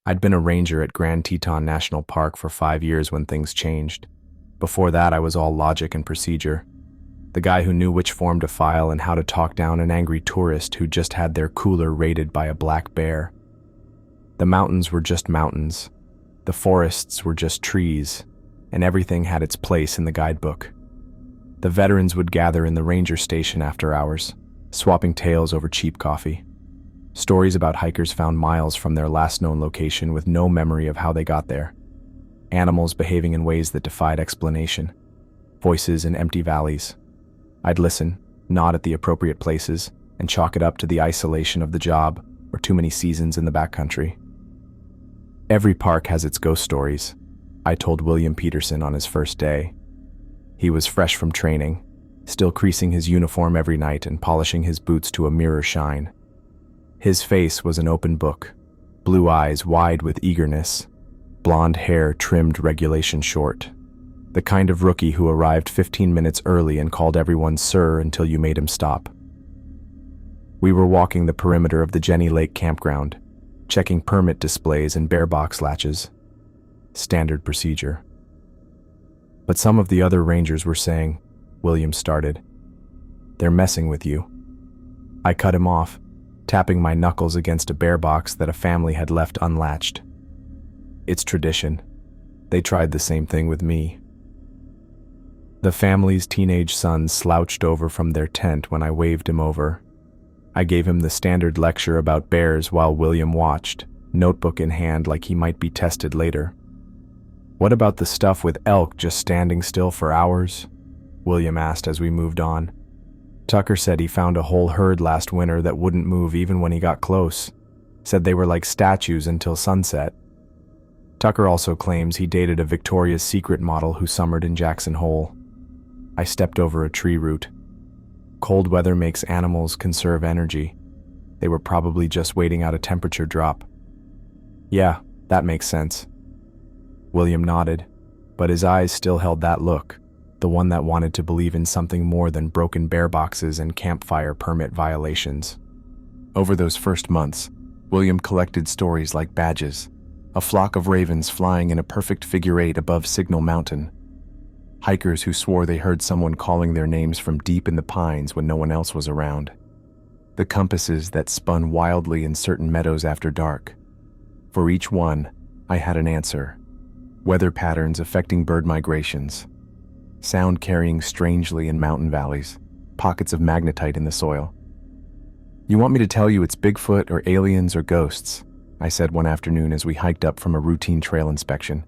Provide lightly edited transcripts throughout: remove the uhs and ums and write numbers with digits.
I'd been a ranger at Grand Teton National Park for 5 years when things changed. Before that, I was all logic and procedure. The guy who knew which form to file and how to talk down an angry tourist who just had their cooler raided by a black bear. The mountains were just mountains. The forests were just trees, and everything had its place in the guidebook. The veterans would gather in the ranger station after hours, swapping tales over cheap coffee. Stories about hikers found miles from their last known location with no memory of how they got there. Animals behaving in ways that defied explanation. Voices in empty valleys. I'd listen, nod at the appropriate places, and chalk it up to the isolation of the job or too many seasons in the backcountry. Every park has its ghost stories, I told William Peterson on his first day. He was fresh from training, still creasing his uniform every night and polishing his boots to a mirror shine. His face was an open book, blue eyes wide with eagerness, blonde hair trimmed regulation short. The kind of rookie who arrived 15 minutes early and called everyone sir until you made him stop. We were walking the perimeter of the Jenny Lake campground, checking permit displays and bear box latches. Standard procedure. But some of the other rangers were saying, William started, "They're messing with you." I cut him off, tapping my knuckles against a bear box that a family had left unlatched. It's tradition. They tried the same thing with me. The family's teenage son slouched over from their tent when I waved him over. I gave him the standard lecture about bears while William watched, notebook in hand like he might be tested later. "What about the stuff with elk just standing still for hours?" William asked as we moved on. Tucker said he found a whole herd last winter that wouldn't move even when he got close. Said they were like statues until sunset. Tucker also claims he dated a Victoria's Secret model who summered in Jackson Hole. I stepped over a tree root. Cold weather makes animals conserve energy. They were probably just waiting out a temperature drop. Yeah, that makes sense. William nodded, but his eyes still held that look, the one that wanted to believe in something more than broken bear boxes and campfire permit violations. Over those first months, William collected stories like badges, a flock of ravens flying in a perfect figure eight above Signal Mountain, hikers who swore they heard someone calling their names from deep in the pines when no one else was around, the compasses that spun wildly in certain meadows after dark. For each one, I had an answer. Weather patterns affecting bird migrations, sound carrying strangely in mountain valleys, pockets of magnetite in the soil. "You want me to tell you it's Bigfoot or aliens or ghosts?" I said one afternoon as we hiked up from a routine trail inspection.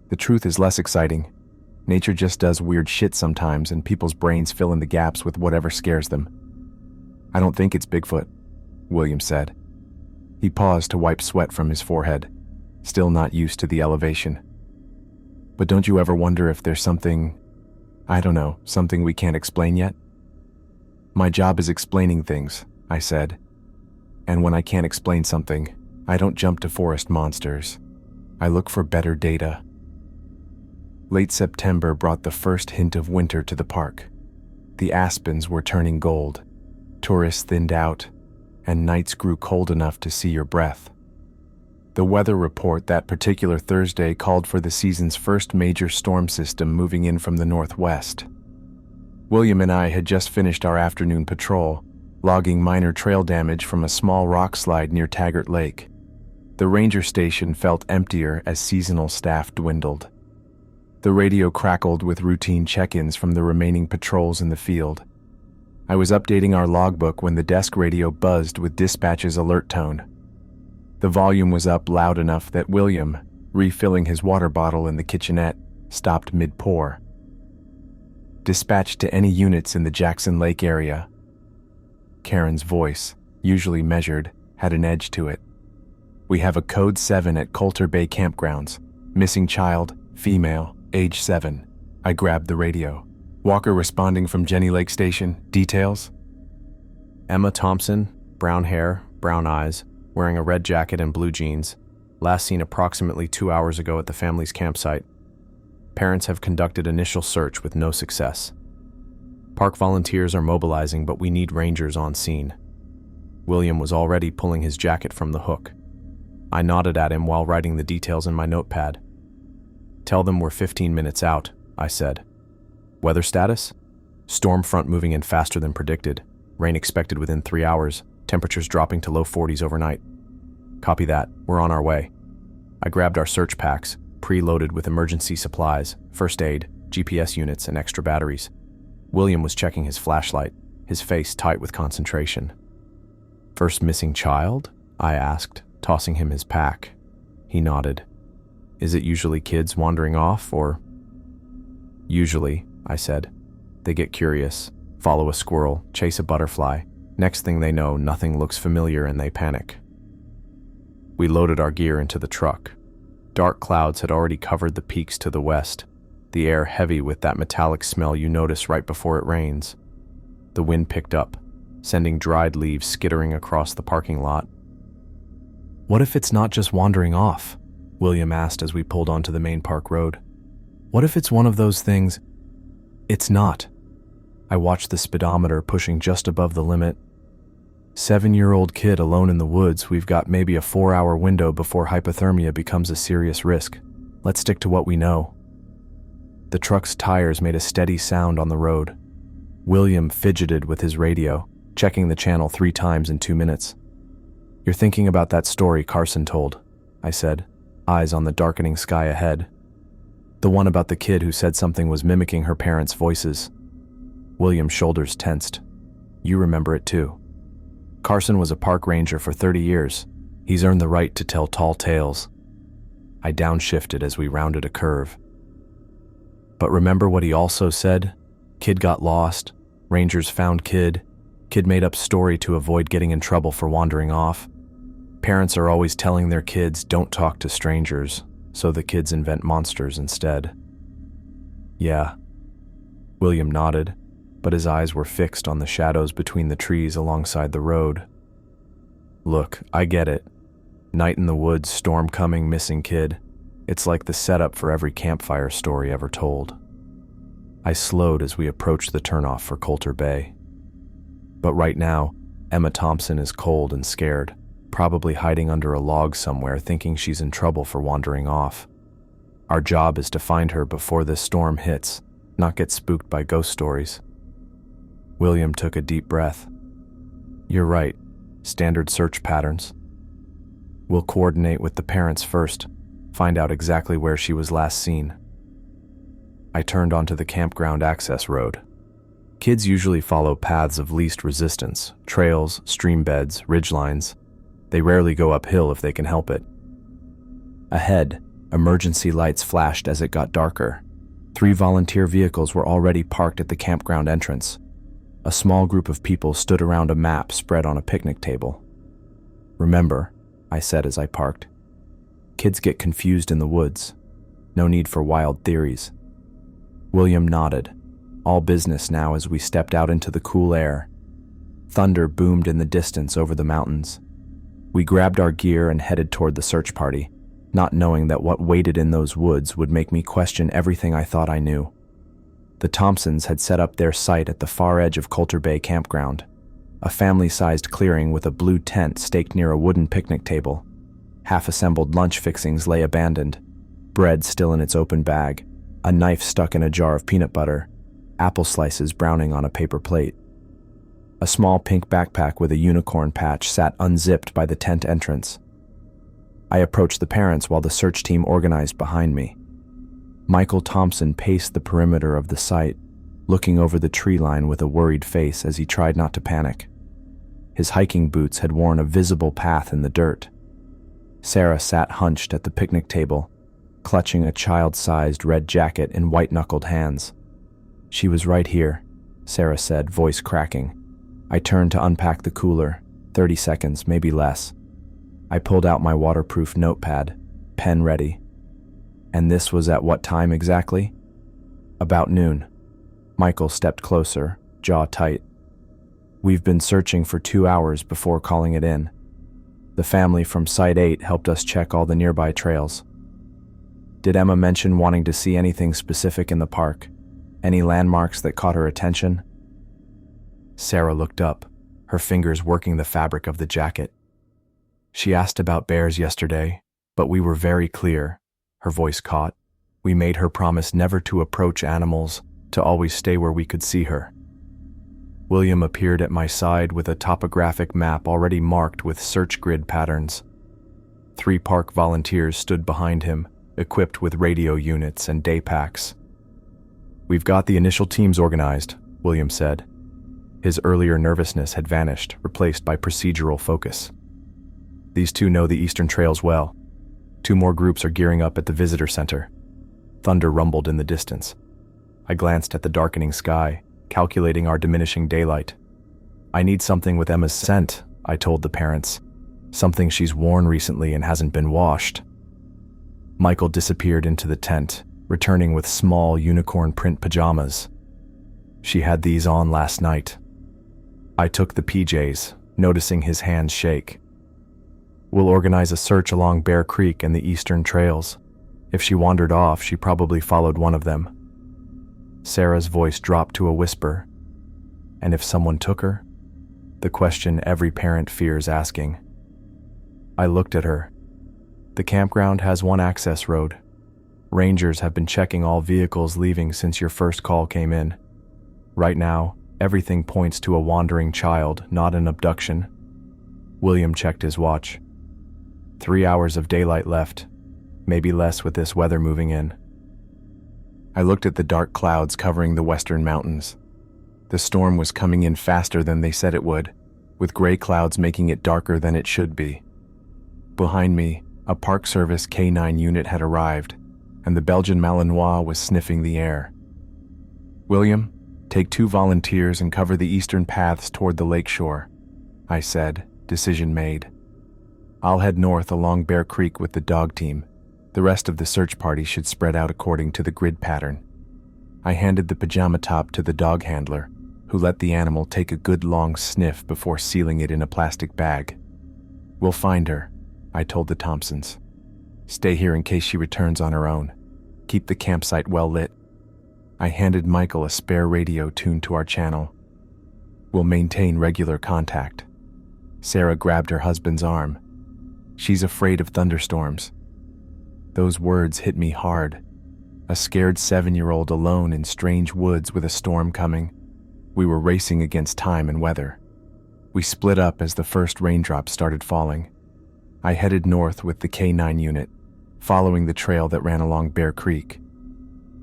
"The truth is less exciting. Nature just does weird shit sometimes and people's brains fill in the gaps with whatever scares them." "I don't think it's Bigfoot," William said. He paused to wipe sweat from his forehead, still not used to the elevation. "But don't you ever wonder if there's something, I don't know, something we can't explain yet?" "My job is explaining things," I said. "And when I can't explain something, I don't jump to forest monsters. I look for better data." Late September brought the first hint of winter to the park. The aspens were turning gold, tourists thinned out, and nights grew cold enough to see your breath. The weather report that particular Thursday called for the season's first major storm system moving in from the northwest. William and I had just finished our afternoon patrol, logging minor trail damage from a small rock slide near Taggart Lake. The ranger station felt emptier as seasonal staff dwindled. The radio crackled with routine check-ins from the remaining patrols in the field. I was updating our logbook when the desk radio buzzed with dispatch's alert tone. The volume was up loud enough that William, refilling his water bottle in the kitchenette, stopped mid-pour. "Dispatch to any units in the Jackson Lake area." Karen's voice, usually measured, had an edge to it. "We have a code 7 at Coulter Bay campgrounds. Missing child, female, age 7. I grabbed the radio. Walker responding from Jenny Lake Station. Details? Emma Thompson, brown hair, brown eyes, wearing a red jacket and blue jeans. Last seen approximately 2 hours ago at the family's campsite. Parents have conducted initial search with no success. Park volunteers are mobilizing, but we need rangers on scene." William was already pulling his jacket from the hook. I nodded at him while writing the details in my notepad. "Tell them we're 15 minutes out," I said. "Weather status? Storm front moving in faster than predicted. Rain expected within 3 hours. Temperatures dropping to low 40s overnight." "Copy that. We're on our way." I grabbed our search packs, pre-loaded with emergency supplies, first aid, GPS units, and extra batteries. William was checking his flashlight, his face tight with concentration. "First missing child?" I asked, tossing him his pack. He nodded. "Is it usually kids wandering off, or?" "Usually," I said. "They get curious, follow a squirrel, chase a butterfly. Next thing they know, nothing looks familiar and they panic." We loaded our gear into the truck. Dark clouds had already covered the peaks to the west, the air heavy with that metallic smell you notice right before it rains. The wind picked up, sending dried leaves skittering across the parking lot. "What if it's not just wandering off?" William asked as we pulled onto the main park road. "What if it's one of those things?" "It's not." I watched the speedometer pushing just above the limit. 7-year-old kid alone in the woods. We've got maybe a 4-hour window before hypothermia becomes a serious risk. Let's stick to what we know. The truck's tires made a steady sound on the road. William fidgeted with his radio, checking the channel 3 times in 2 minutes. "You're thinking about that story Carson told," I said, eyes on the darkening sky ahead. "The one about the kid who said something was mimicking her parents' voices." William's shoulders tensed. "You remember it too. Carson was a park ranger for 30 years. He's earned the right to tell tall tales." I downshifted as we rounded a curve. "But remember what he also said? Kid got lost. Rangers found kid. Kid made up story to avoid getting in trouble for wandering off. Parents are always telling their kids don't talk to strangers, so the kids invent monsters instead." "Yeah." William nodded, but his eyes were fixed on the shadows between the trees alongside the road. "Look, I get it. Night in the woods, storm coming, missing kid. It's like the setup for every campfire story ever told." I slowed as we approached the turnoff for Coulter Bay. "But right now, Emma Thompson is cold and scared, probably hiding under a log somewhere thinking she's in trouble for wandering off. Our job is to find her before this storm hits, not get spooked by ghost stories." William took a deep breath. "You're right. Standard search patterns. We'll coordinate with the parents first, find out exactly where she was last seen." I turned onto the campground access road. Kids usually follow paths of least resistance, trails, stream beds, ridgelines. They rarely go uphill if they can help it. Ahead, emergency lights flashed as it got darker. 3 volunteer vehicles were already parked at the campground entrance. A small group of people stood around a map spread on a picnic table. "Remember," I said as I parked, "kids get confused in the woods. No need for wild theories." William nodded, all business now as we stepped out into the cool air. Thunder boomed in the distance over the mountains. We grabbed our gear and headed toward the search party, not knowing that what waited in those woods would make me question everything I thought I knew. The Thompsons had set up their site at the far edge of Coulter Bay Campground, a family-sized clearing with a blue tent staked near a wooden picnic table. Half-assembled lunch fixings lay abandoned, bread still in its open bag, a knife stuck in a jar of peanut butter, apple slices browning on a paper plate. A small pink backpack with a unicorn patch sat unzipped by the tent entrance. I approached the parents while the search team organized behind me. Michael Thompson paced the perimeter of the site, looking over the tree line with a worried face as he tried not to panic. His hiking boots had worn a visible path in the dirt. Sarah sat hunched at the picnic table, clutching a child-sized red jacket in white-knuckled hands. "She was right here," Sarah said, voice cracking. I turned to unpack the cooler, 30 seconds, maybe less. I pulled out my waterproof notepad, pen ready. And this was at what time exactly? About noon. Michael stepped closer, jaw tight. "We've been searching for 2 hours before calling it in. The family from Site 8 helped us check all the nearby trails." "Did Emma mention wanting to see anything specific in the park? Any landmarks that caught her attention?" Sarah looked up, her fingers working the fabric of the jacket. She asked about bears yesterday, but we were very clear. Her voice caught. We made her promise never to approach animals, to always stay where we could see her. William appeared at my side with a topographic map already marked with search grid patterns. 3 park volunteers stood behind him, equipped with radio units and day packs. "We've got the initial teams organized," William said. His earlier nervousness had vanished, replaced by procedural focus. "These 2 know the eastern trails well. 2 more groups are gearing up at the visitor center." Thunder rumbled in the distance. I glanced at the darkening sky, calculating our diminishing daylight. "I need something with Emma's scent," I told the parents. "Something she's worn recently and hasn't been washed." Michael disappeared into the tent, returning with small unicorn print pajamas. "She had these on last night." I took the PJs, noticing his hands shake. "We'll organize a search along Bear Creek and the eastern trails. If she wandered off, she probably followed one of them." Sarah's voice dropped to a whisper. "And if someone took her?" The question every parent fears asking. I looked at her. "The campground has 1 access road. Rangers have been checking all vehicles leaving since your first call came in. Right now, everything points to a wandering child, not an abduction." William checked his watch. 3 hours of daylight left, maybe less with this weather moving in. I looked at the dark clouds covering the western mountains. The storm was coming in faster than they said it would, with gray clouds making it darker than it should be. Behind me, a Park Service K9 unit had arrived, and the Belgian Malinois was sniffing the air. "William, take 2 volunteers and cover the eastern paths toward the lakeshore," I said, decision made. "I'll head north along Bear Creek with the dog team. The rest of the search party should spread out according to the grid pattern." I handed the pajama top to the dog handler, who let the animal take a good long sniff before sealing it in a plastic bag. "We'll find her," I told the Thompsons. "Stay here in case she returns on her own. Keep the campsite well lit." I handed Michael a spare radio tuned to our channel. "We'll maintain regular contact." Sarah grabbed her husband's arm. "She's afraid of thunderstorms." Those words hit me hard. A scared 7-year-old alone in strange woods with a storm coming. We were racing against time and weather. We split up as the first raindrops started falling. I headed north with the K9 unit, following the trail that ran along Bear Creek.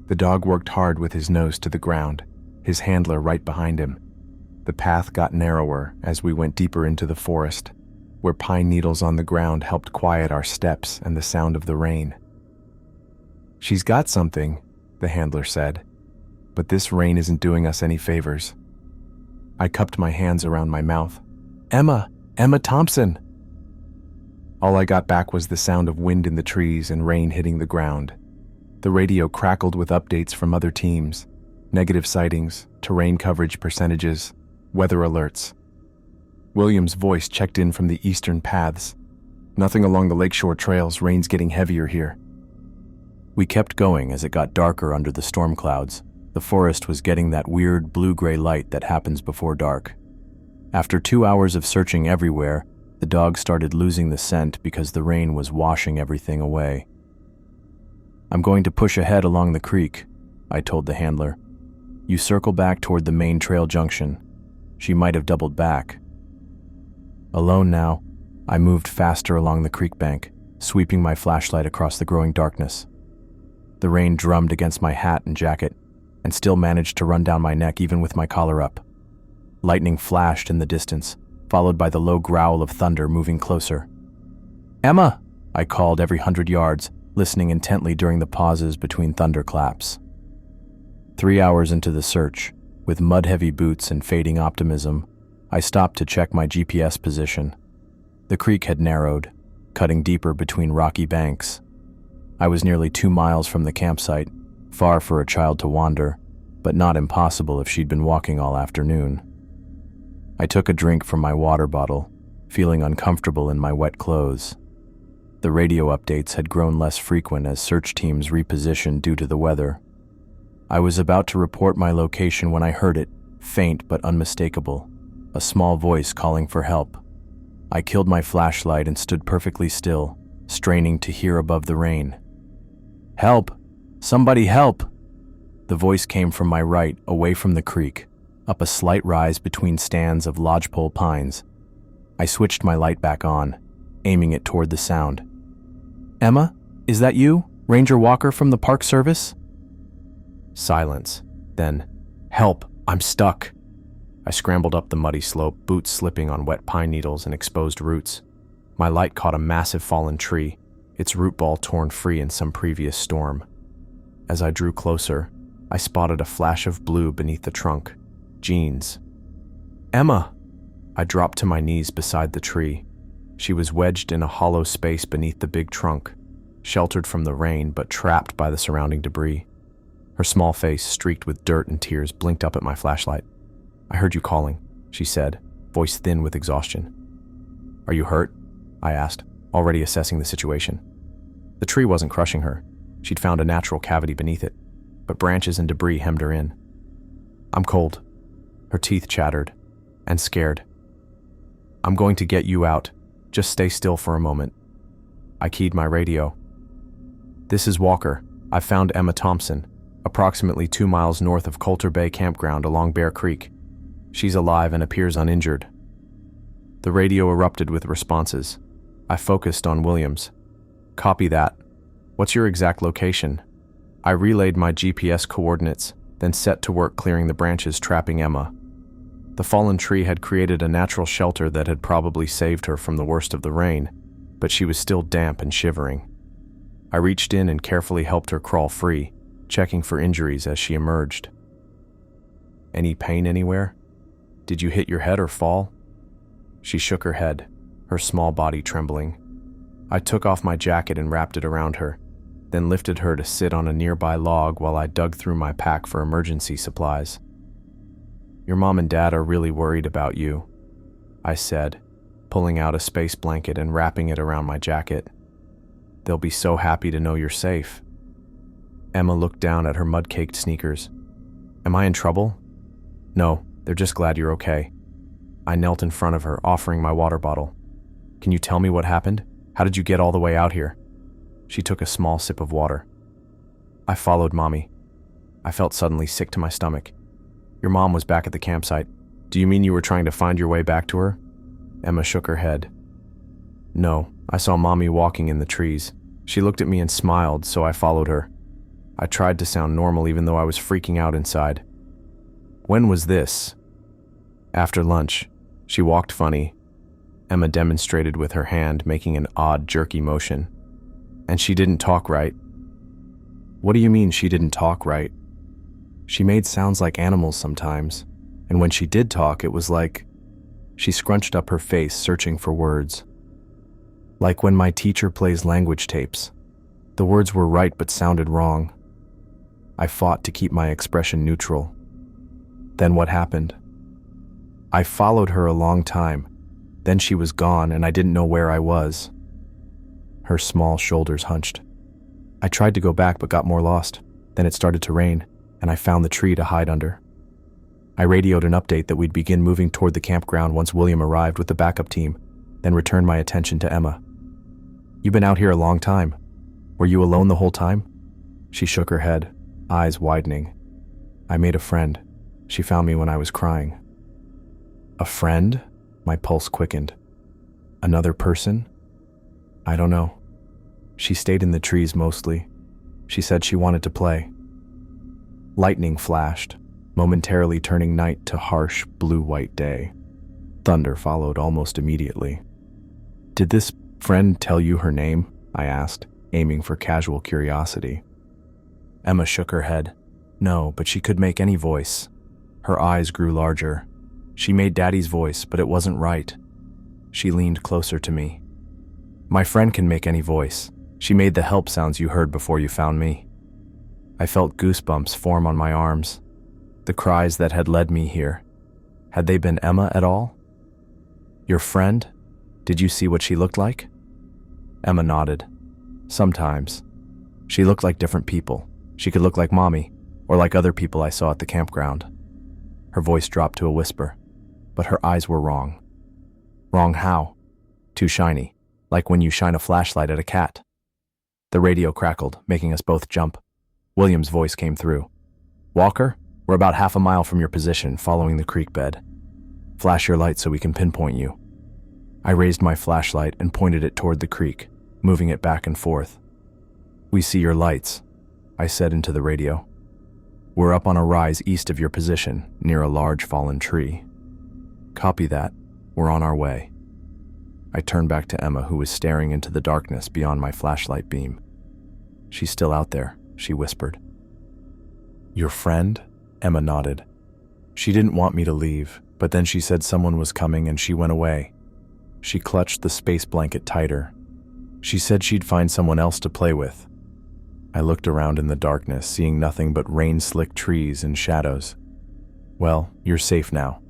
The dog worked hard with his nose to the ground, his handler right behind him. The path got narrower as we went deeper into the forest, where pine needles on the ground helped quiet our steps and the sound of the rain. "She's got something," the handler said, "but this rain isn't doing us any favors." I cupped my hands around my mouth. Emma Thompson!" All I got back was the sound of wind in the trees and rain hitting the ground. The radio crackled with updates from other teams, negative sightings, terrain coverage percentages, weather alerts. William's voice checked in from the eastern paths. "Nothing along the lakeshore trails, rain's getting heavier here." We kept going as it got darker under the storm clouds. The forest was getting that weird blue-gray light that happens before dark. After 2 hours of searching everywhere, the dog started losing the scent because the rain was washing everything away. "I'm going to push ahead along the creek," I told the handler. "You circle back toward the main trail junction. She might have doubled back." Alone now, I moved faster along the creek bank, sweeping my flashlight across the growing darkness. The rain drummed against my hat and jacket, and still managed to run down my neck even with my collar up. Lightning flashed in the distance, followed by the low growl of thunder moving closer. "Emma!" I called every 100 yards, listening intently during the pauses between thunderclaps. 3 hours into the search, with mud-heavy boots and fading optimism, I stopped to check my GPS position. The creek had narrowed, cutting deeper between rocky banks. I was nearly 2 miles from the campsite, far for a child to wander, but not impossible if she'd been walking all afternoon. I took a drink from my water bottle, feeling uncomfortable in my wet clothes. The radio updates had grown less frequent as search teams repositioned due to the weather. I was about to report my location when I heard it, faint but unmistakable, a small voice calling for help. I killed my flashlight and stood perfectly still, straining to hear above the rain. "Help! Somebody help!" The voice came from my right, away from the creek, up a slight rise between stands of lodgepole pines. I switched my light back on, aiming it toward the sound. "Emma, is that you? Ranger Walker from the Park Service?" Silence. Then, "Help! I'm stuck!" I scrambled up the muddy slope, boots slipping on wet pine needles and exposed roots. My light caught a massive fallen tree, its root ball torn free in some previous storm. As I drew closer, I spotted a flash of blue beneath the trunk. Jeans. "Emma!" I dropped to my knees beside the tree. She was wedged in a hollow space beneath the big trunk, sheltered from the rain but trapped by the surrounding debris. Her small face, streaked with dirt and tears, blinked up at my flashlight. "I heard you calling," she said, voice thin with exhaustion. "Are you hurt?" I asked, already assessing the situation. The tree wasn't crushing her. She'd found a natural cavity beneath it, but branches and debris hemmed her in. "I'm cold." Her teeth chattered, and scared. "I'm going to get you out. Just stay still for a moment." I keyed my radio. "This is Walker. I've found Emma Thompson, approximately 2 miles north of Coulter Bay Campground along Bear Creek. She's alive and appears uninjured." The radio erupted with responses. I focused on Williams. "Copy that. What's your exact location?" I relayed my GPS coordinates, then set to work clearing the branches trapping Emma. The fallen tree had created a natural shelter that had probably saved her from the worst of the rain, but she was still damp and shivering. I reached in and carefully helped her crawl free, checking for injuries as she emerged. "Any pain anywhere? Did you hit your head or fall?" She shook her head, her small body trembling. I took off my jacket and wrapped it around her, then lifted her to sit on a nearby log while I dug through my pack for emergency supplies. "Your mom and dad are really worried about you," I said, pulling out a space blanket and wrapping it around my jacket. "They'll be so happy to know you're safe." Emma looked down at her mud-caked sneakers. "Am I in trouble?" "No, they're just glad you're okay." I knelt in front of her, offering my water bottle. "Can you tell me what happened? How did you get all the way out here?" She took a small sip of water. "I followed Mommy." I felt suddenly sick to my stomach. "Your mom was back at the campsite. Do you mean you were trying to find your way back to her?" Emma shook her head. "No, I saw Mommy walking in the trees. She looked at me and smiled, so I followed her. I tried to sound normal even though I was freaking out inside." "When was this?" "After lunch. She walked funny." Emma demonstrated with her hand, making an odd, jerky motion. "And she didn't talk right." "What do you mean she didn't talk right?" "She made sounds like animals sometimes, and when she did talk, it was like..." She scrunched up her face, searching for words. "Like when my teacher plays language tapes. The words were right but sounded wrong." I fought to keep my expression neutral. "Then what happened?" "I followed her a long time. Then she was gone and I didn't know where I was." Her small shoulders hunched. "I tried to go back but got more lost. Then it started to rain, and I found the tree to hide under." I radioed an update that we'd begin moving toward the campground once William arrived with the backup team, then returned my attention to Emma. "You've been out here a long time. Were you alone the whole time?" She shook her head, eyes widening. "I made a friend. She found me when I was crying." "A friend?" My pulse quickened. "Another person?" "I don't know. She stayed in the trees mostly. She said she wanted to play." Lightning flashed, momentarily turning night to harsh, blue-white day. Thunder followed almost immediately. "Did this friend tell you her name?" I asked, aiming for casual curiosity. Emma shook her head. "No, but she could make any voice." Her eyes grew larger. "She made Daddy's voice, but it wasn't right." She leaned closer to me. "My friend can make any voice. She made the help sounds you heard before you found me." I felt goosebumps form on my arms. The cries that had led me here. Had they been Emma at all? "Your friend? Did you see what she looked like?" Emma nodded. "Sometimes. She looked like different people. She could look like Mommy, or like other people I saw at the campground." Her voice dropped to a whisper, but her eyes were wrong. "Wrong how?" Too shiny, like when you shine a flashlight at a cat. The radio crackled, making us both jump. William's voice came through. Walker, we're about half a mile from your position, following the creek bed. Flash your light so we can pinpoint you. I raised my flashlight and pointed it toward the creek, moving it back and forth. We see your lights, I said into the radio. We're up on a rise east of your position, near a large fallen tree. Copy that. We're on our way. I turned back to Emma, who was staring into the darkness beyond my flashlight beam. She's still out there, she whispered. Your friend? Emma nodded. She didn't want me to leave, but then she said someone was coming and she went away. She clutched the space blanket tighter. She said she'd find someone else to play with. I looked around in the darkness, seeing nothing but rain-slicked trees and shadows. Well, you're safe now.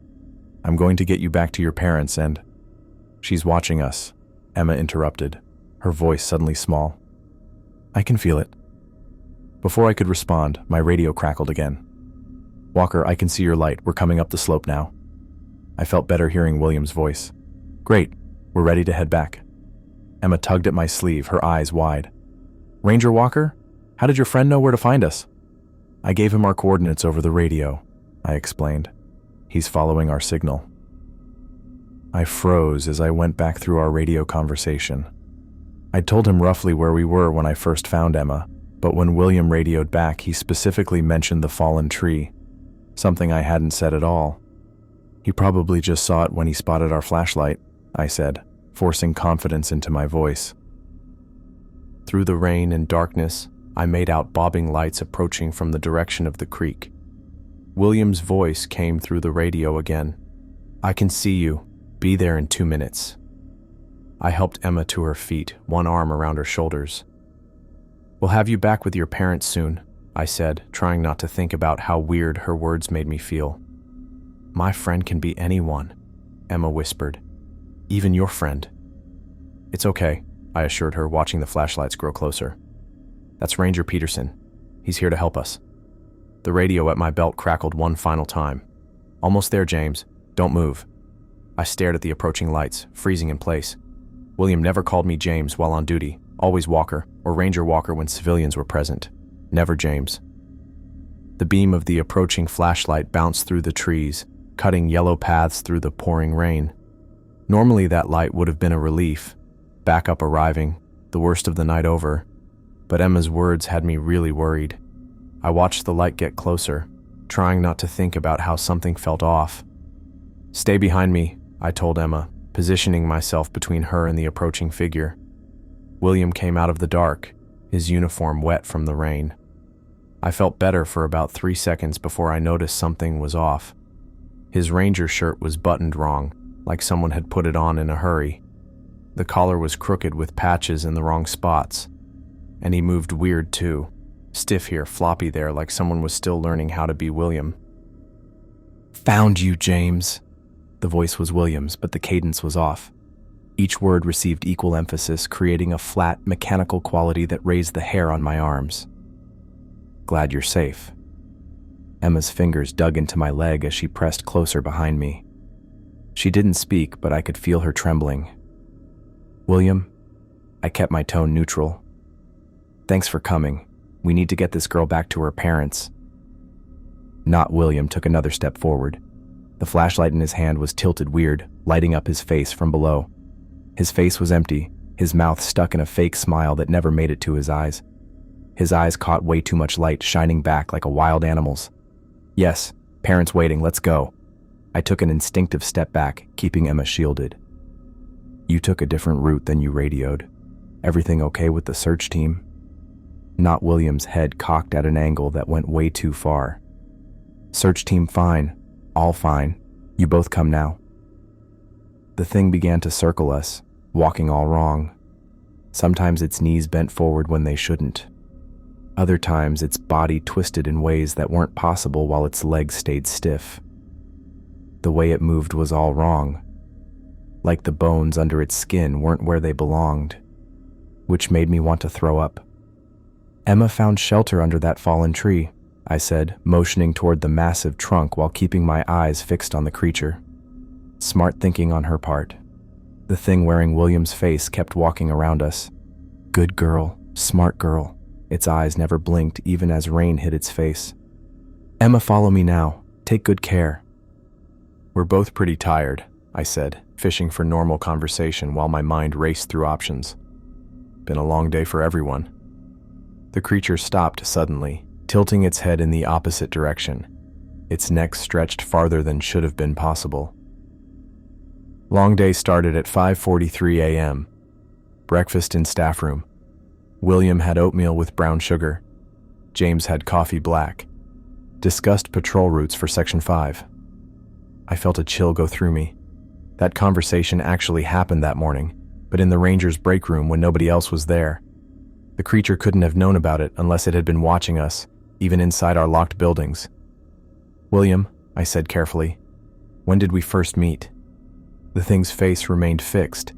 I'm going to get you back to your parents and... She's watching us, Emma interrupted, her voice suddenly small. I can feel it. Before I could respond, my radio crackled again. Walker, I can see your light. We're coming up the slope now. I felt better hearing William's voice. Great, we're ready to head back. Emma tugged at my sleeve, her eyes wide. Ranger Walker, how did your friend know where to find us? I gave him our coordinates over the radio, I explained. He's following our signal. I froze as I went back through our radio conversation. I'd told him roughly where we were when I first found Emma, but when William radioed back, he specifically mentioned the fallen tree, something I hadn't said at all. He probably just saw it when he spotted our flashlight, I said, forcing confidence into my voice. Through the rain and darkness, I made out bobbing lights approaching from the direction of the creek. William's voice came through the radio again. I can see you. Be there in 2 minutes. I helped Emma to her feet, one arm around her shoulders. We'll have you back with your parents soon, I said, trying not to think about how weird her words made me feel. My friend can be anyone, Emma whispered. Even your friend. It's okay, I assured her, watching the flashlights grow closer. That's Ranger Peterson. He's here to help us. The radio at my belt crackled one final time. Almost there, James. Don't move. I stared at the approaching lights, freezing in place. William never called me James while on duty, always Walker, or Ranger Walker when civilians were present. Never James. The beam of the approaching flashlight bounced through the trees, cutting yellow paths through the pouring rain. Normally that light would have been a relief, backup arriving, the worst of the night over, but Emma's words had me really worried. I watched the light get closer, trying not to think about how something felt off. Stay behind me, I told Emma, positioning myself between her and the approaching figure. William came out of the dark, his uniform wet from the rain. I felt better for about 3 seconds before I noticed something was off. His ranger shirt was buttoned wrong, like someone had put it on in a hurry. The collar was crooked with patches in the wrong spots, and he moved weird too, stiff here, floppy there, like someone was still learning how to be William. Found you, James. The voice was William's, but the cadence was off. Each word received equal emphasis, creating a flat, mechanical quality that raised the hair on my arms. Glad you're safe. Emma's fingers dug into my leg as she pressed closer behind me. She didn't speak, but I could feel her trembling. William, I kept my tone neutral. Thanks for coming. We need to get this girl back to her parents. Not William took another step forward. The flashlight in his hand was tilted weird, lighting up his face from below. His face was empty, his mouth stuck in a fake smile that never made it to his eyes. His eyes caught way too much light, shining back like a wild animal's. Yes, parents waiting, let's go. I took an instinctive step back, keeping Emma shielded. You took a different route than you radioed. Everything okay with the search team? Not William's head cocked at an angle that went way too far. Search team fine. All fine. You both come now. The thing began to circle us, walking all wrong. Sometimes its knees bent forward when they shouldn't. Other times its body twisted in ways that weren't possible while its legs stayed stiff. The way it moved was all wrong. Like the bones under its skin weren't where they belonged, which made me want to throw up. Emma found shelter under that fallen tree, I said, motioning toward the massive trunk while keeping my eyes fixed on the creature. Smart thinking on her part. The thing wearing William's face kept walking around us. Good girl, smart girl. Its eyes never blinked even as rain hit its face. Emma, follow me now. Take good care. We're both pretty tired, I said, fishing for normal conversation while my mind raced through options. Been a long day for everyone. The creature stopped suddenly, tilting its head in the opposite direction. Its neck stretched farther than should have been possible. Long day started at 5:43 a.m. Breakfast in staff room. William had oatmeal with brown sugar. James had coffee black. Discussed patrol routes for Section 5. I felt a chill go through me. That conversation actually happened that morning, but in the Rangers' break room when nobody else was there. The creature couldn't have known about it unless it had been watching us, even inside our locked buildings. William, I said carefully, when did we first meet? The thing's face remained fixed,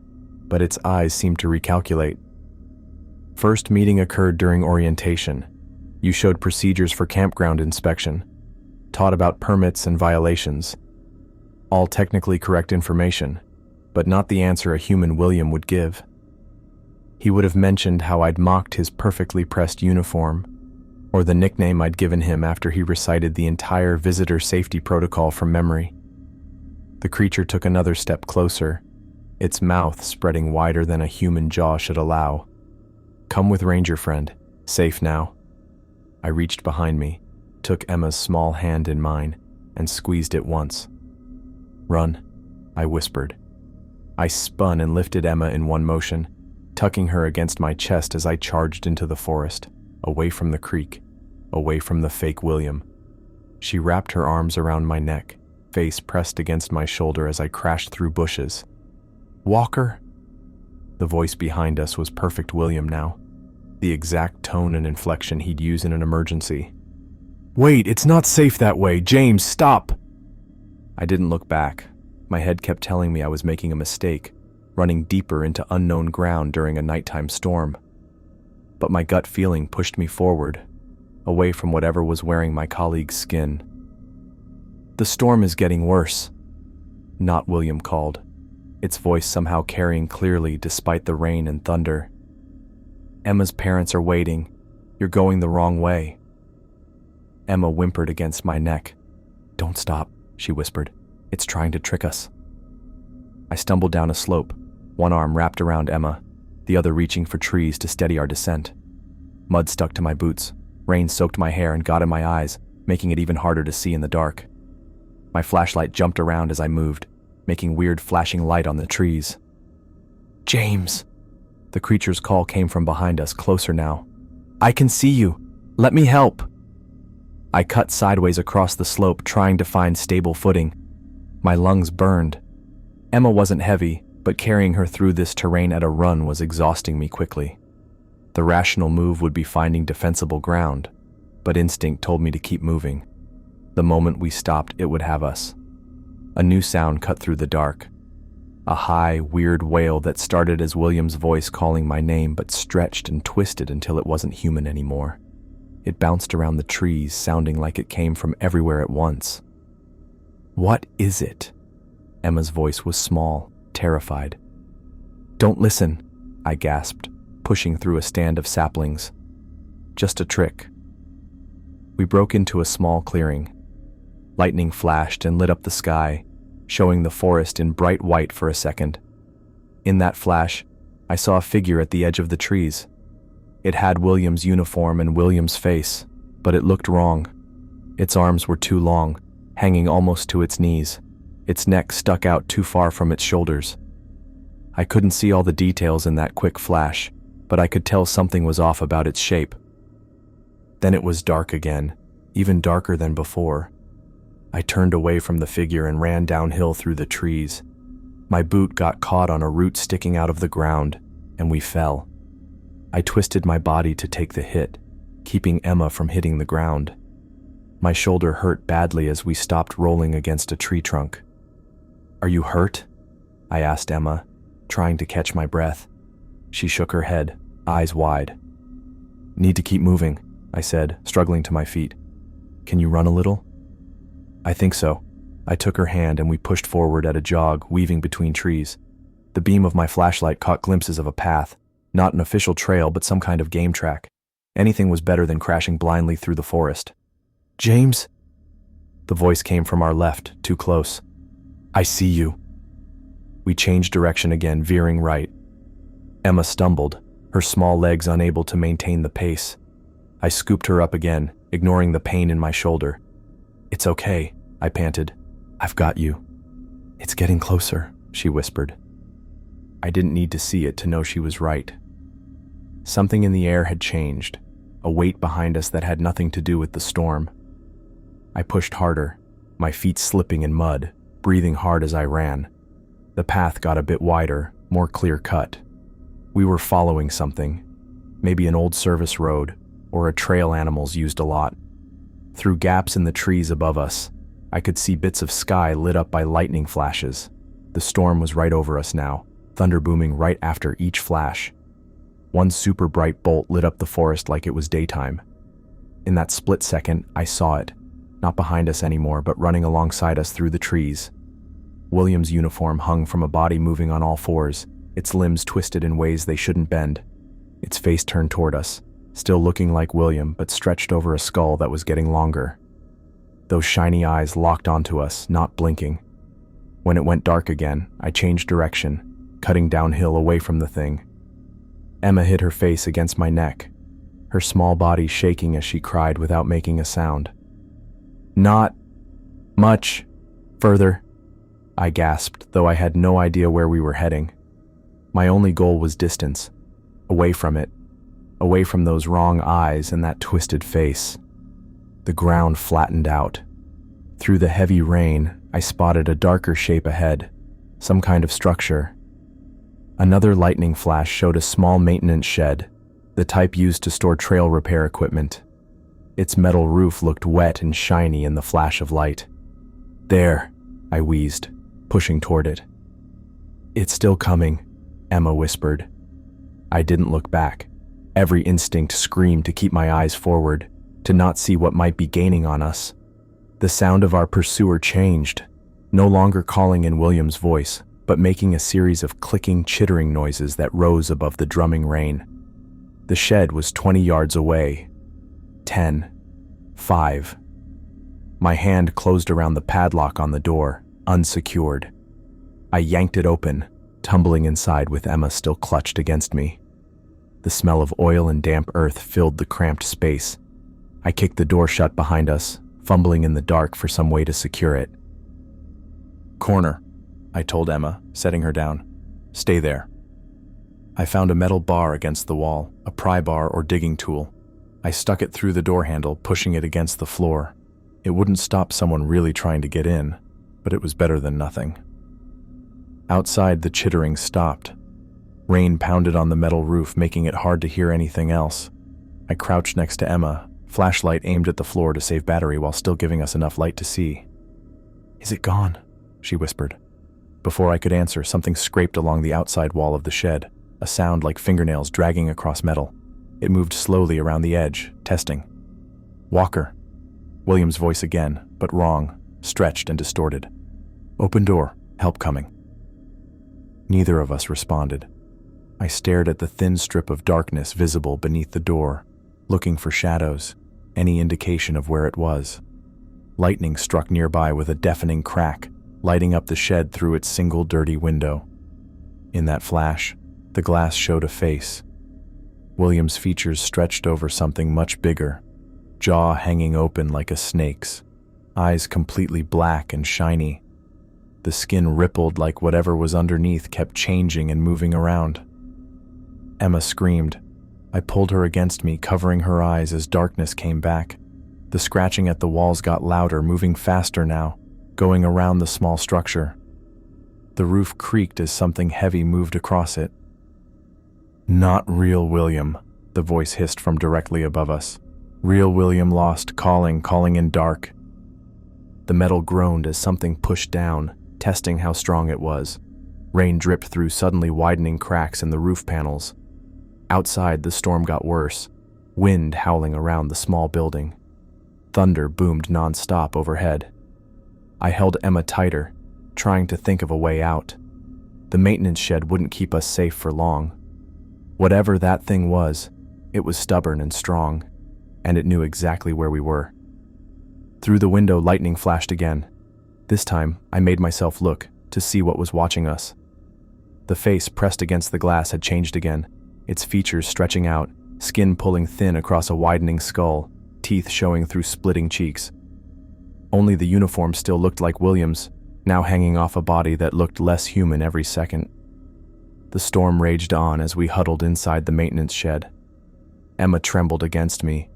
but its eyes seemed to recalculate. First meeting occurred during orientation. You showed procedures for campground inspection, taught about permits and violations. All technically correct information, but not the answer a human William would give. He would have mentioned how I'd mocked his perfectly pressed uniform, or the nickname I'd given him after he recited the entire visitor safety protocol from memory. The creature took another step closer, its mouth spreading wider than a human jaw should allow. Come with Ranger friend, safe now. I reached behind me, took Emma's small hand in mine, and squeezed it once. Run, I whispered. I spun and lifted Emma in one motion, tucking her against my chest as I charged into the forest, away from the creek, away from the fake William. She wrapped her arms around my neck, face pressed against my shoulder as I crashed through bushes. Walker? The voice behind us was perfect William now, the exact tone and inflection he'd use in an emergency. Wait, it's not safe that way. James, stop! I didn't look back. My head kept telling me I was making a mistake, running deeper into unknown ground during a nighttime storm. But my gut feeling pushed me forward, away from whatever was wearing my colleague's skin. The storm is getting worse. Not William called, its voice somehow carrying clearly despite the rain and thunder. Emma's parents are waiting. You're going the wrong way. Emma whimpered against my neck. Don't stop, she whispered. It's trying to trick us. I stumbled down a slope, one arm wrapped around Emma, the other reaching for trees to steady our descent. Mud stuck to my boots, rain soaked my hair and got in my eyes, making it even harder to see in the dark. My flashlight jumped around as I moved, making weird flashing light on the trees. James! The creature's call came from behind us, closer now. I can see you. Let me help. I cut sideways across the slope, trying to find stable footing. My lungs burned. Emma wasn't heavy, but carrying her through this terrain at a run was exhausting me quickly. The rational move would be finding defensible ground, but instinct told me to keep moving. The moment we stopped, it would have us. A new sound cut through the dark. A high, weird wail that started as William's voice calling my name but stretched and twisted until it wasn't human anymore. It bounced around the trees, sounding like it came from everywhere at once. What is it? Emma's voice was small, terrified. Don't listen, I gasped, pushing through a stand of saplings. Just a trick. We broke into a small clearing. Lightning flashed and lit up the sky, showing the forest in bright white for a second. In that flash, I saw a figure at the edge of the trees. It had William's uniform and William's face, but it looked wrong. Its arms were too long, hanging almost to its knees. Its neck stuck out too far from its shoulders. I couldn't see all the details in that quick flash, but I could tell something was off about its shape. Then it was dark again, even darker than before. I turned away from the figure and ran downhill through the trees. My boot got caught on a root sticking out of the ground, and we fell. I twisted my body to take the hit, keeping Emma from hitting the ground. My shoulder hurt badly as we stopped rolling against a tree trunk. Are you hurt? I asked Emma, trying to catch my breath. She shook her head, eyes wide. Need to keep moving, I said, struggling to my feet. Can you run a little? I think so. I took her hand and we pushed forward at a jog, weaving between trees. The beam of my flashlight caught glimpses of a path, not an official trail but some kind of game track. Anything was better than crashing blindly through the forest. "James?" The voice came from our left, too close. "I see you." We changed direction again, veering right. Emma stumbled, her small legs unable to maintain the pace. I scooped her up again, ignoring the pain in my shoulder. "It's okay," I panted. "I've got you." "It's getting closer," she whispered. I didn't need to see it to know she was right. Something in the air had changed, a weight behind us that had nothing to do with the storm. I pushed harder, my feet slipping in mud, breathing hard as I ran. The path got a bit wider, more clear-cut. We were following something, maybe an old service road or a trail animals used a lot. Through gaps in the trees above us, I could see bits of sky lit up by lightning flashes. The storm was right over us now, thunder booming right after each flash. One super bright bolt lit up the forest like it was daytime. In that split second, I saw it, not behind us anymore, but running alongside us through the trees. William's uniform hung from a body moving on all fours, its limbs twisted in ways they shouldn't bend. Its face turned toward us, still looking like William, but stretched over a skull that was getting longer. Those shiny eyes locked onto us, not blinking. When it went dark again, I changed direction, cutting downhill away from the thing. Emma hid her face against my neck, her small body shaking as she cried without making a sound. "Not much further," I gasped, though I had no idea where we were heading. My only goal was distance, away from it, away from those wrong eyes and that twisted face. The ground flattened out. Through the heavy rain, I spotted a darker shape ahead, some kind of structure. Another lightning flash showed a small maintenance shed, the type used to store trail repair equipment. Its metal roof looked wet and shiny in the flash of light. "There," I wheezed, pushing toward it. "It's still coming," Emma whispered. I didn't look back. Every instinct screamed to keep my eyes forward, to not see what might be gaining on us. The sound of our pursuer changed, no longer calling in William's voice, but making a series of clicking, chittering noises that rose above the drumming rain. The shed was 20 yards away. 10. 5. My hand closed around the padlock on the door, unsecured. I yanked it open, tumbling inside with Emma still clutched against me. The smell of oil and damp earth filled the cramped space. I kicked the door shut behind us, fumbling in the dark for some way to secure it. "Corner," I told Emma, setting her down. "Stay there." I found a metal bar against the wall, a pry bar or digging tool. I stuck it through the door handle, pushing it against the floor. It wouldn't stop someone really trying to get in, but it was better than nothing. Outside, the chittering stopped. Rain pounded on the metal roof, making it hard to hear anything else. I crouched next to Emma, flashlight aimed at the floor to save battery while still giving us enough light to see. "Is it gone?" she whispered. Before I could answer, something scraped along the outside wall of the shed, a sound like fingernails dragging across metal. It moved slowly around the edge, testing. "Walker." William's voice again, but wrong, stretched and distorted. "Open door, help coming." Neither of us responded. I stared at the thin strip of darkness visible beneath the door, looking for shadows, any indication of where it was. Lightning struck nearby with a deafening crack, lighting up the shed through its single dirty window. In that flash, the glass showed a face. William's features stretched over something much bigger, jaw hanging open like a snake's, eyes completely black and shiny. The skin rippled like whatever was underneath kept changing and moving around. Emma screamed. I pulled her against me, covering her eyes as darkness came back. The scratching at the walls got louder, moving faster now, going around the small structure. The roof creaked as something heavy moved across it. "Not real William," the voice hissed from directly above us. "Real William lost, calling in dark." The metal groaned as something pushed down, testing how strong it was. Rain dripped through suddenly widening cracks in the roof panels. Outside, the storm got worse, wind howling around the small building. Thunder boomed non-stop overhead. I held Emma tighter, trying to think of a way out. The maintenance shed wouldn't keep us safe for long. Whatever that thing was, it was stubborn and strong, and it knew exactly where we were. Through the window, lightning flashed again. This time, I made myself look to see what was watching us. The face pressed against the glass had changed again, its features stretching out, skin pulling thin across a widening skull, teeth showing through splitting cheeks. Only the uniform still looked like William's, now hanging off a body that looked less human every second. The storm raged on as we huddled inside the maintenance shed. Emma trembled against me,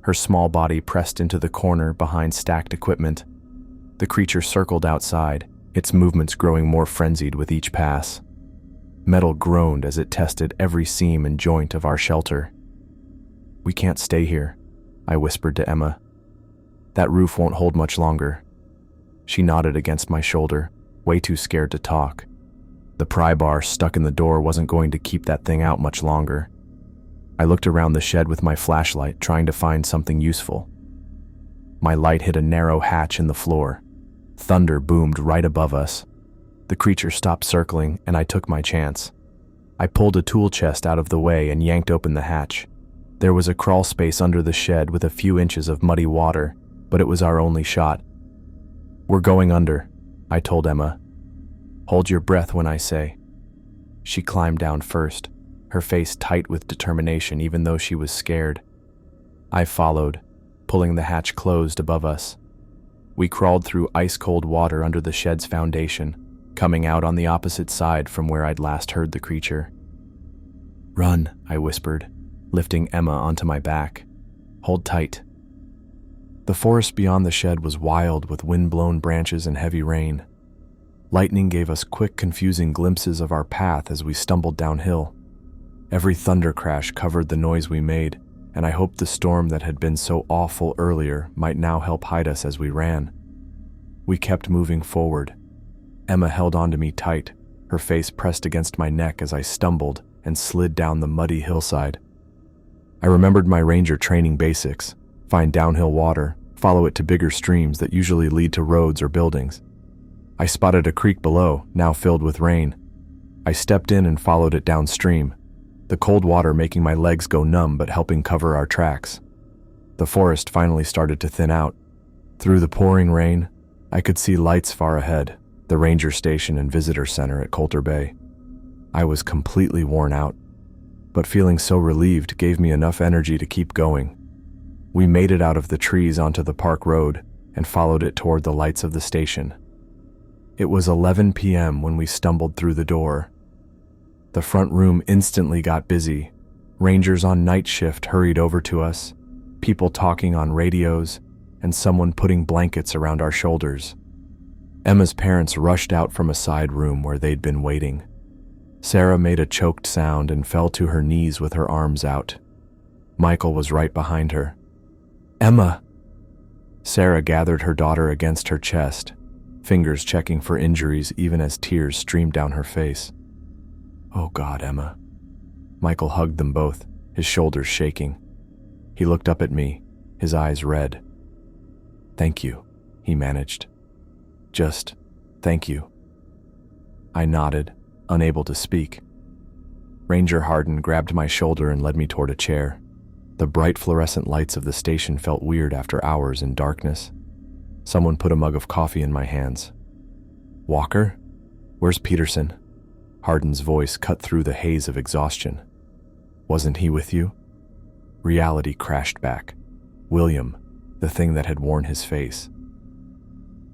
her small body pressed into the corner behind stacked equipment. The creature circled outside, its movements growing more frenzied with each pass. Metal groaned as it tested every seam and joint of our shelter. "We can't stay here," I whispered to Emma. "That roof won't hold much longer." She nodded against my shoulder, way too scared to talk. The pry bar stuck in the door wasn't going to keep that thing out much longer. I looked around the shed with my flashlight, trying to find something useful. My light hit a narrow hatch in the floor. Thunder boomed right above us. The creature stopped circling, and I took my chance. I pulled a tool chest out of the way and yanked open the hatch. There was a crawl space under the shed with a few inches of muddy water, but it was our only shot. "We're going under," I told Emma. "Hold your breath when I say." She climbed down first, her face tight with determination even though she was scared. I followed, pulling the hatch closed above us. We crawled through ice-cold water under the shed's foundation, coming out on the opposite side from where I'd last heard the creature. "Run," I whispered, lifting Emma onto my back. "Hold tight." The forest beyond the shed was wild with wind-blown branches and heavy rain. Lightning gave us quick, confusing glimpses of our path as we stumbled downhill. Every thunder crash covered the noise we made, and I hoped the storm that had been so awful earlier might now help hide us as we ran. We kept moving forward. Emma held onto me tight, her face pressed against my neck as I stumbled and slid down the muddy hillside. I remembered my ranger training basics: find downhill water, follow it to bigger streams that usually lead to roads or buildings. I spotted a creek below, now filled with rain. I stepped in and followed it downstream, the cold water making my legs go numb but helping cover our tracks. The forest finally started to thin out. Through the pouring rain, I could see lights far ahead, the ranger station and visitor center at Coulter Bay. I was completely worn out, but feeling so relieved gave me enough energy to keep going. We made it out of the trees onto the park road and followed it toward the lights of the station. It was 11 p.m. when we stumbled through the door. The front room instantly got busy. Rangers on night shift hurried over to us, people talking on radios, and someone putting blankets around our shoulders. Emma's parents rushed out from a side room where they'd been waiting. Sarah made a choked sound and fell to her knees with her arms out. Michael was right behind her. "Emma!" Sarah gathered her daughter against her chest, fingers checking for injuries even as tears streamed down her face. "Oh God, Emma." Michael hugged them both, his shoulders shaking. He looked up at me, his eyes red. "Thank you," he managed. "Just, thank you." I nodded, unable to speak. Ranger Hardin grabbed my shoulder and led me toward a chair. The bright fluorescent lights of the station felt weird after hours in darkness. Someone put a mug of coffee in my hands. "Walker? Where's Peterson?" Hardin's voice cut through the haze of exhaustion. "Wasn't he with you?" Reality crashed back. William, the thing that had worn his face.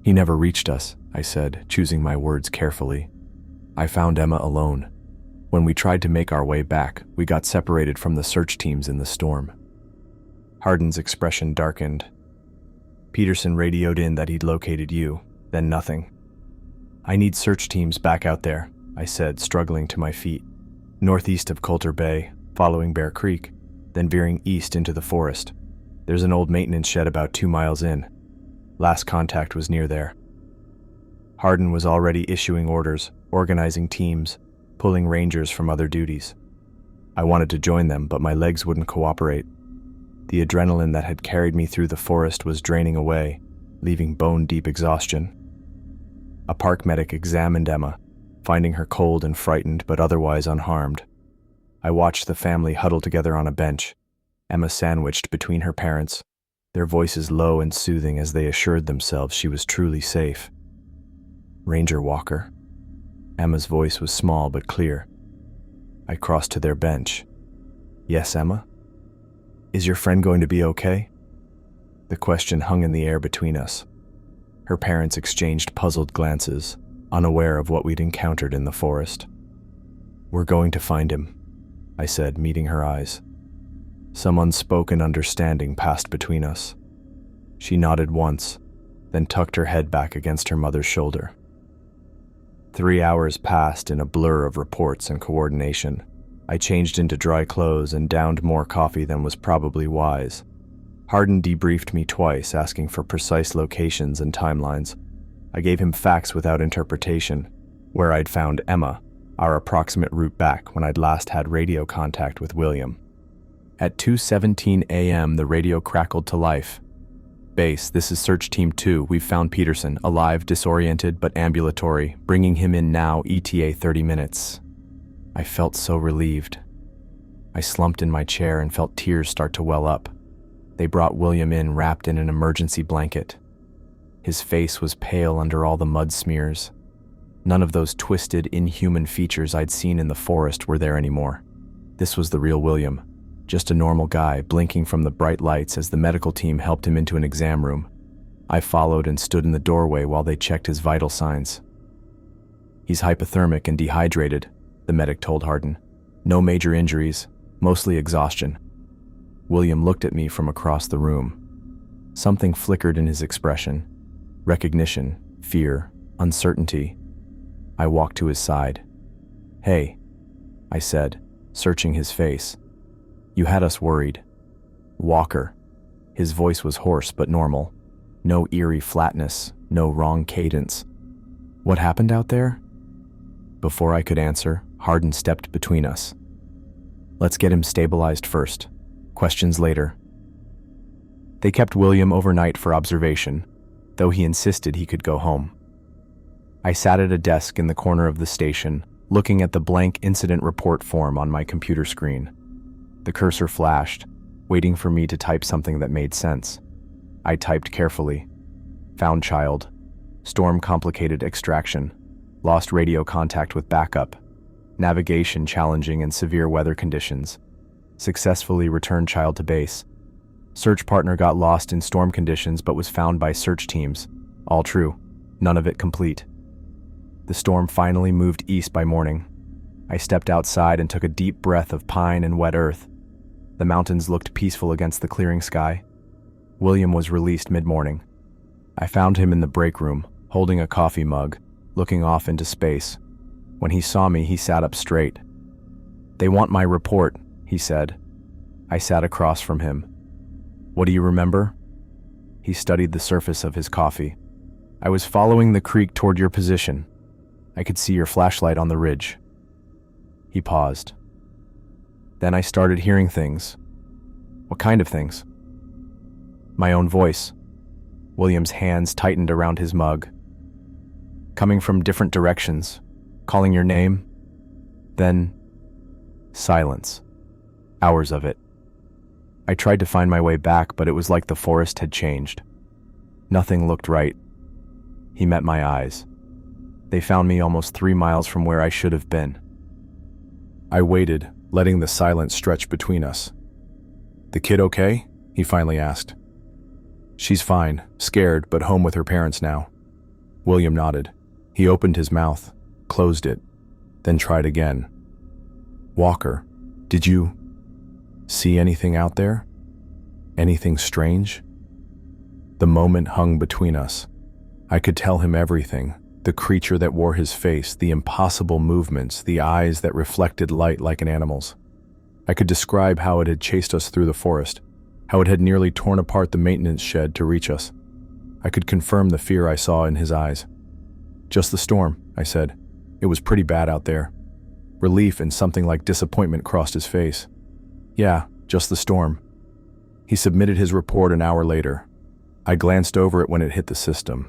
"He never reached us," I said, choosing my words carefully. "I found Emma alone. When we tried to make our way back, we got separated from the search teams in the storm." Hardin's expression darkened. "Peterson radioed in that he'd located you, then nothing. I need search teams back out there," I said, struggling to my feet. "Northeast of Coulter Bay, following Bear Creek, then veering east into the forest. There's an old maintenance shed about 2 miles in. Last contact was near there." Hardin was already issuing orders, organizing teams, pulling rangers from other duties. I wanted to join them, but my legs wouldn't cooperate. The adrenaline that had carried me through the forest was draining away, leaving bone-deep exhaustion. A park medic examined Emma, finding her cold and frightened but otherwise unharmed. I watched the family huddle together on a bench, Emma sandwiched between her parents, their voices low and soothing as they assured themselves she was truly safe. "Ranger Walker." Emma's voice was small but clear. I crossed to their bench. "Yes, Emma? Is your friend going to be okay?" The question hung in the air between us. Her parents exchanged puzzled glances, unaware of what we'd encountered in the forest. "We're going to find him," I said, meeting her eyes. Some unspoken understanding passed between us. She nodded once, then tucked her head back against her mother's shoulder. 3 hours passed in a blur of reports and coordination. I changed into dry clothes and downed more coffee than was probably wise. Hardin debriefed me twice, asking for precise locations and timelines. I gave him facts without interpretation, where I'd found Emma, our approximate route back when I'd last had radio contact with William. At 2:17 a.m., the radio crackled to life. "Base, this is Search Team 2. We've found Peterson, alive, disoriented, but ambulatory. Bringing him in now, ETA 30 minutes. I felt so relieved. I slumped in my chair and felt tears start to well up. They brought William in wrapped in an emergency blanket. His face was pale under all the mud smears. None of those twisted, inhuman features I'd seen in the forest were there anymore. This was the real William. Just a normal guy, blinking from the bright lights as the medical team helped him into an exam room. I followed and stood in the doorway while they checked his vital signs. "He's hypothermic and dehydrated," the medic told Hardin. "No major injuries, mostly exhaustion." William looked at me from across the room. Something flickered in his expression. Recognition, fear, uncertainty. I walked to his side. "Hey," I said, searching his face. "You had us worried." "Walker." His voice was hoarse but normal. No eerie flatness, no wrong cadence. "What happened out there?" Before I could answer, Hardin stepped between us. "Let's get him stabilized first. Questions later." They kept William overnight for observation, though he insisted he could go home. I sat at a desk in the corner of the station, looking at the blank incident report form on my computer screen. The cursor flashed, waiting for me to type something that made sense. I typed carefully. "Found child. Storm complicated extraction. Lost radio contact with backup. Navigation challenging in severe weather conditions. Successfully returned child to base. Search partner got lost in storm conditions but was found by search teams. All true. None of it complete." The storm finally moved east by morning. I stepped outside and took a deep breath of pine and wet earth. The mountains looked peaceful against the clearing sky. William was released mid-morning. I found him in the break room, holding a coffee mug, looking off into space. When he saw me, he sat up straight. "They want my report," he said. I sat across from him. "What do you remember?" He studied the surface of his coffee. "I was following the creek toward your position. I could see your flashlight on the ridge." He paused. "Then I started hearing things." "What kind of things?" "My own voice." William's hands tightened around his mug. "Coming from different directions, calling your name." Then, silence. Hours of it. I tried to find my way back, but it was like the forest had changed. Nothing looked right. He met my eyes. They found me almost 3 miles from where I should have been. I waited, letting the silence stretch between us. "The kid okay?" he finally asked. "She's fine, scared, but home with her parents now." William nodded. He opened his mouth, closed it, then tried again. "Walker, did you see anything out there? Anything strange?" The moment hung between us. I could tell him everything. The creature that wore his face, the impossible movements, the eyes that reflected light like an animal's. I could describe how it had chased us through the forest, how it had nearly torn apart the maintenance shed to reach us. I could confirm the fear I saw in his eyes. "Just the storm," I said. "It was pretty bad out there." Relief and something like disappointment crossed his face. "Yeah, just the storm." He submitted his report an hour later. I glanced over it when it hit the system.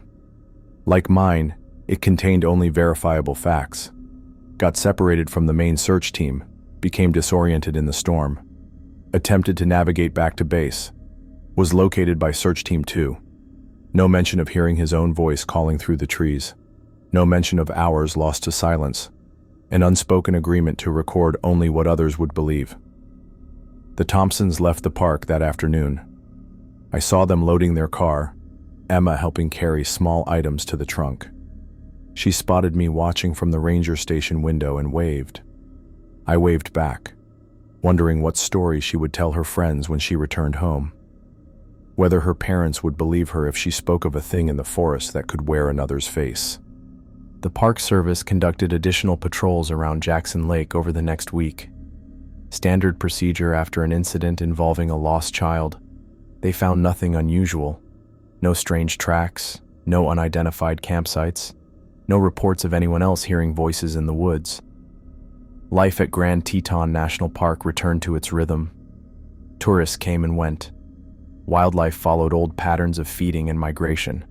Like mine, it contained only verifiable facts. got separated from the main search team, became disoriented in the storm, attempted to navigate back to base, was located by Search Team 2. No mention of hearing his own voice calling through the trees. No mention of hours lost to silence. An unspoken agreement to record only what others would believe. The Thompsons left the park that afternoon. I saw them loading their car, Emma helping carry small items to the trunk. She spotted me watching from the ranger station window and waved. I waved back, wondering what story she would tell her friends when she returned home. Whether her parents would believe her if she spoke of a thing in the forest that could wear another's face. The Park Service conducted additional patrols around Jackson Lake over the next week. Standard procedure after an incident involving a lost child. They found nothing unusual. No strange tracks, no unidentified campsites, no reports of anyone else hearing voices in the woods. Life at Grand Teton National Park returned to its rhythm. Tourists came and went. Wildlife followed old patterns of feeding and migration.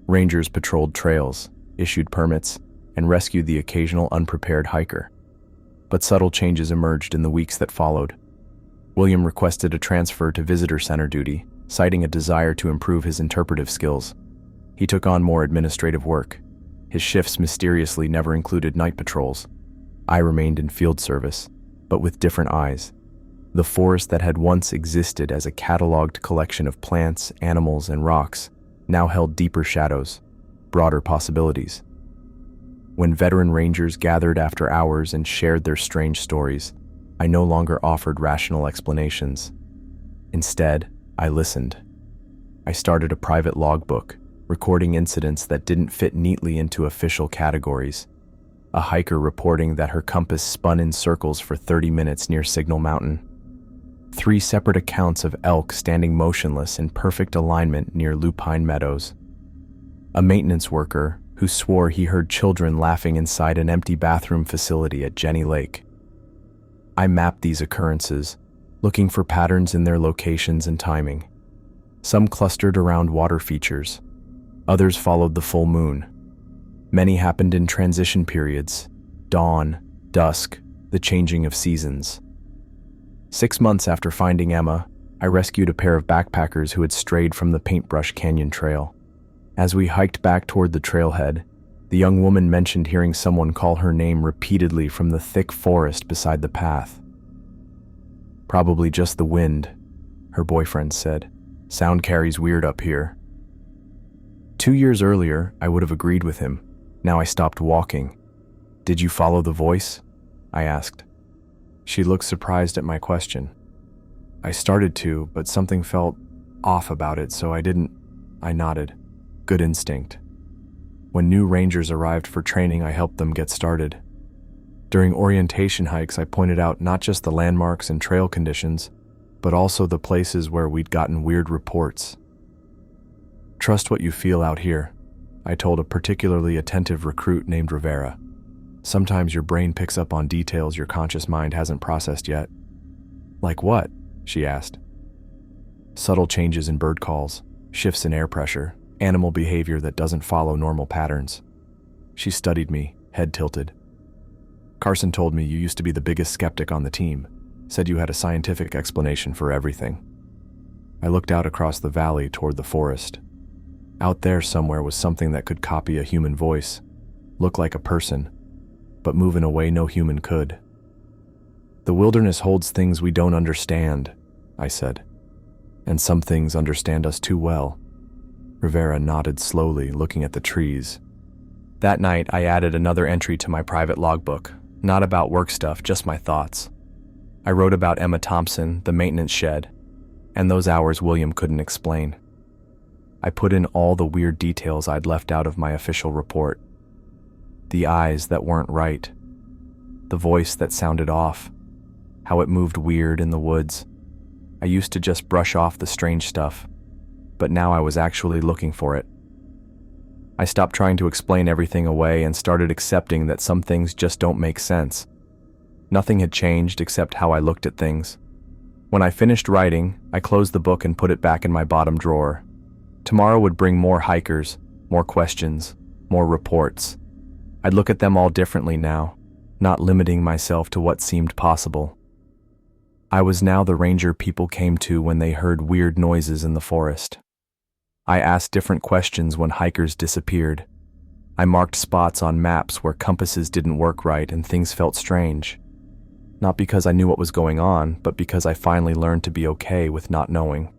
Rangers patrolled trails, issued permits, and rescued the occasional unprepared hiker. But subtle changes emerged in the weeks that followed. William requested a transfer to visitor center duty, citing a desire to improve his interpretive skills. He took on more administrative work. His shifts mysteriously never included night patrols. I remained in field service, but with different eyes. The forest that had once existed as a cataloged collection of plants, animals, and rocks now held deeper shadows, broader possibilities. When veteran rangers gathered after hours and shared their strange stories, I no longer offered rational explanations. Instead, I listened. I started a private logbook, recording incidents that didn't fit neatly into official categories. A hiker reporting that her compass spun in circles for 30 minutes near Signal Mountain. 3 separate accounts of elk standing motionless in perfect alignment near Lupine Meadows. A maintenance worker who swore he heard children laughing inside an empty bathroom facility at Jenny Lake. I mapped these occurrences, looking for patterns in their locations and timing. Some clustered around water features. Others followed the full moon. Many happened in transition periods: dawn, dusk, the changing of seasons. 6 months after finding Emma, I rescued a pair of backpackers who had strayed from the Paintbrush Canyon Trail. As we hiked back toward the trailhead, the young woman mentioned hearing someone call her name repeatedly from the thick forest beside the path. "Probably just the wind," her boyfriend said. "Sound carries weird up here." 2 years earlier, I would have agreed with him. Now I stopped walking. "Did you follow the voice?" I asked. She looked surprised at my question. "I started to, but something felt off about it, so I didn't." I nodded. Good instinct. When new rangers arrived for training, I helped them get started. During orientation hikes, I pointed out not just the landmarks and trail conditions, but also the places where we'd gotten weird reports. "Trust what you feel out here," I told a particularly attentive recruit named Rivera. "Sometimes your brain picks up on details your conscious mind hasn't processed yet." "Like what?" she asked. "Subtle changes in bird calls, shifts in air pressure, animal behavior that doesn't follow normal patterns." She studied me, head tilted. "Carson told me you used to be the biggest skeptic on the team, said you had a scientific explanation for everything." I looked out across the valley toward the forest. Out there somewhere was something that could copy a human voice, look like a person, but move in a way no human could. "The wilderness holds things we don't understand," I said. "And some things understand us too well." Rivera nodded slowly, looking at the trees. That night, I added another entry to my private logbook, not about work stuff, just my thoughts. I wrote about Emma Thompson, the maintenance shed, and those hours William couldn't explain. I put in all the weird details I'd left out of my official report. The eyes that weren't right, the voice that sounded off, how it moved weird in the woods. I used to just brush off the strange stuff, but now I was actually looking for it. I stopped trying to explain everything away and started accepting that some things just don't make sense. Nothing had changed except how I looked at things. When I finished writing, I closed the book and put it back in my bottom drawer. Tomorrow would bring more hikers, more questions, more reports. I'd look at them all differently now, not limiting myself to what seemed possible. I was now the ranger people came to when they heard weird noises in the forest. I asked different questions when hikers disappeared. I marked spots on maps where compasses didn't work right and things felt strange. Not because I knew what was going on, but because I finally learned to be okay with not knowing.